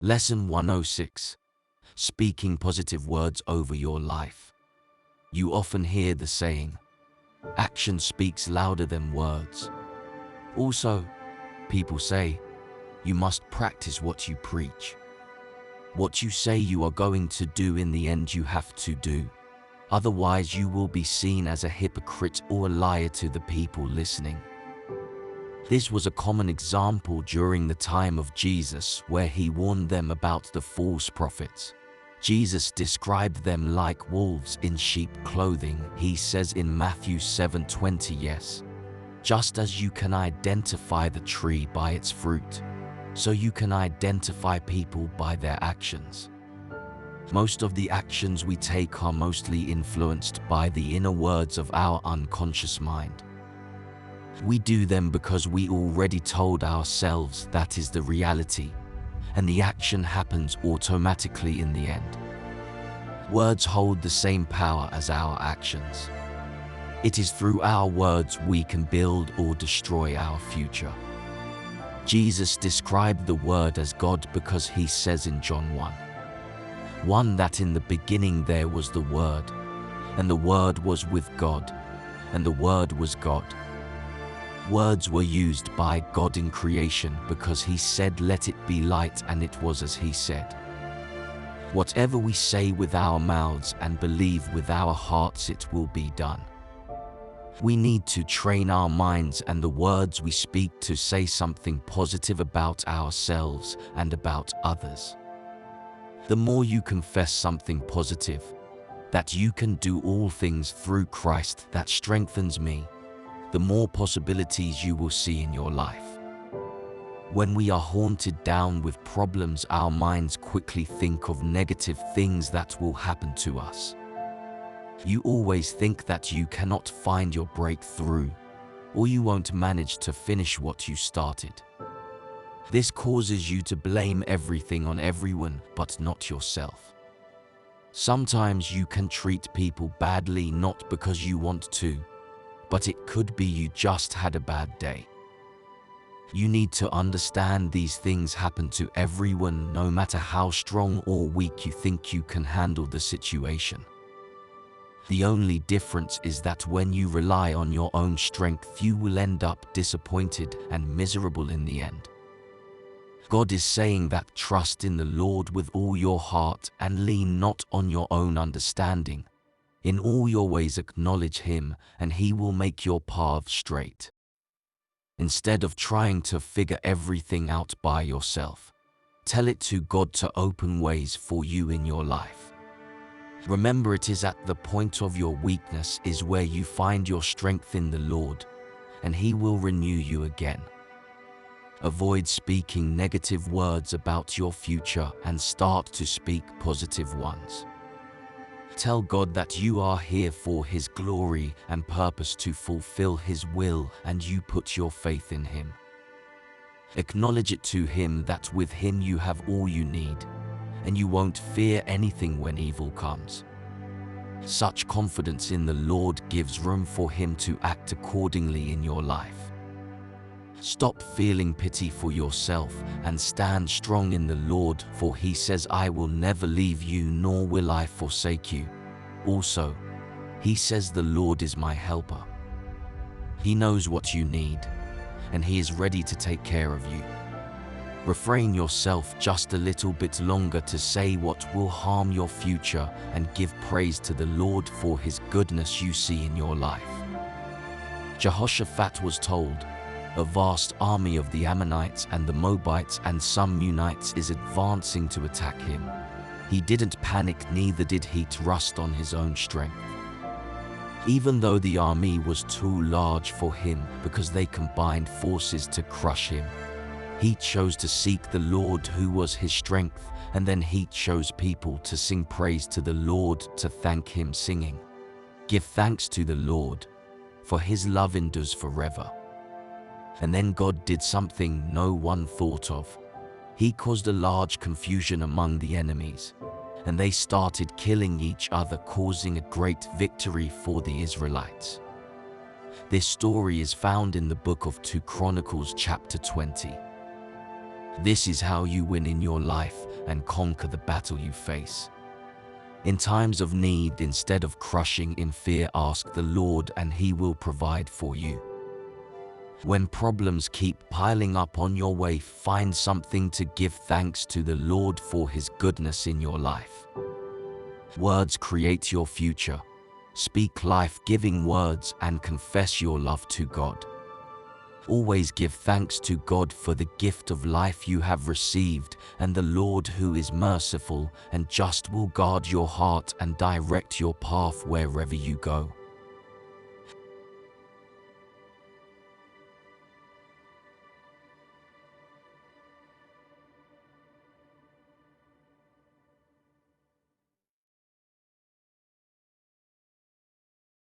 Lesson 106. Speaking positive words over your life. You often hear the saying, action speaks louder than words. Also, people say, you must practice what you preach. What you say you are going to do, in the end you have to do. Otherwise you will be seen as a hypocrite or a liar to the people listening. This was a common example during the time of Jesus, where he warned them about the false prophets. Jesus described them like wolves in sheep clothing. He says in Matthew 7:20, yes, just as you can identify the tree by its fruit, so you can identify people by their actions. Most of the actions we take are mostly influenced by the inner words of our unconscious mind. We do them because we already told ourselves that is the reality, and the action happens automatically in the end. Words hold the same power as our actions. It is through our words we can build or destroy our future. Jesus described the Word as God because he says in John 1:1 that in the beginning there was the Word, and the Word was with God, and the Word was God. Words were used by God in creation because he said, let it be light, and it was as he said. Whatever we say with our mouths and believe with our hearts, it will be done. We need to train our minds and the words we speak to say something positive about ourselves and about others. The more you confess something positive, that you can do all things through Christ that strengthens me, the more possibilities you will see in your life. When we are haunted down with problems, our minds quickly think of negative things that will happen to us. You always think that you cannot find your breakthrough, or you won't manage to finish what you started. This causes you to blame everything on everyone but not yourself. Sometimes you can treat people badly not because you want to, but it could be you just had a bad day. You need to understand these things happen to everyone, no matter how strong or weak you think you can handle the situation. The only difference is that when you rely on your own strength, you will end up disappointed and miserable in the end. God is saying that trust in the Lord with all your heart and lean not on your own understanding. In all your ways acknowledge him, and he will make your path straight. Instead of trying to figure everything out by yourself, tell it to God to open ways for you in your life. Remember, it is at the point of your weakness is where you find your strength in the Lord, and he will renew you again. Avoid speaking negative words about your future and start to speak positive ones. Tell God that you are here for his glory and purpose to fulfill his will, and you put your faith in him. Acknowledge it to him that with him you have all you need, and you won't fear anything when evil comes. Such confidence in the Lord gives room for him to act accordingly in your life. Stop feeling pity for yourself and stand strong in the Lord, for he says, I will never leave you nor will I forsake you. Also, he says, the Lord is my helper. He knows what you need, and he is ready to take care of you. Refrain yourself just a little bit longer to say what will harm your future, and give praise to the Lord for his goodness you see in your life. Jehoshaphat was told, a vast army of the Ammonites and the Moabites and some Meunites is advancing to attack him. He didn't panic, neither did he trust on his own strength. Even though the army was too large for him because they combined forces to crush him, he chose to seek the Lord who was his strength, and then he chose people to sing praise to the Lord, to thank him, singing, give thanks to the Lord, for his love endures forever. And then God did something no one thought of. He caused a large confusion among the enemies, and they started killing each other, causing a great victory for the Israelites. This story is found in the book of 2 Chronicles chapter 20. This is how you win in your life and conquer the battle you face. In times of need, instead of crushing in fear, ask the Lord and He will provide for you. When problems keep piling up on your way, find something to give thanks to the Lord for His goodness in your life. Words create your future. Speak life-giving words and confess your love to God. Always give thanks to God for the gift of life you have received, and the Lord, who is merciful and just, will guard your heart and direct your path wherever you go.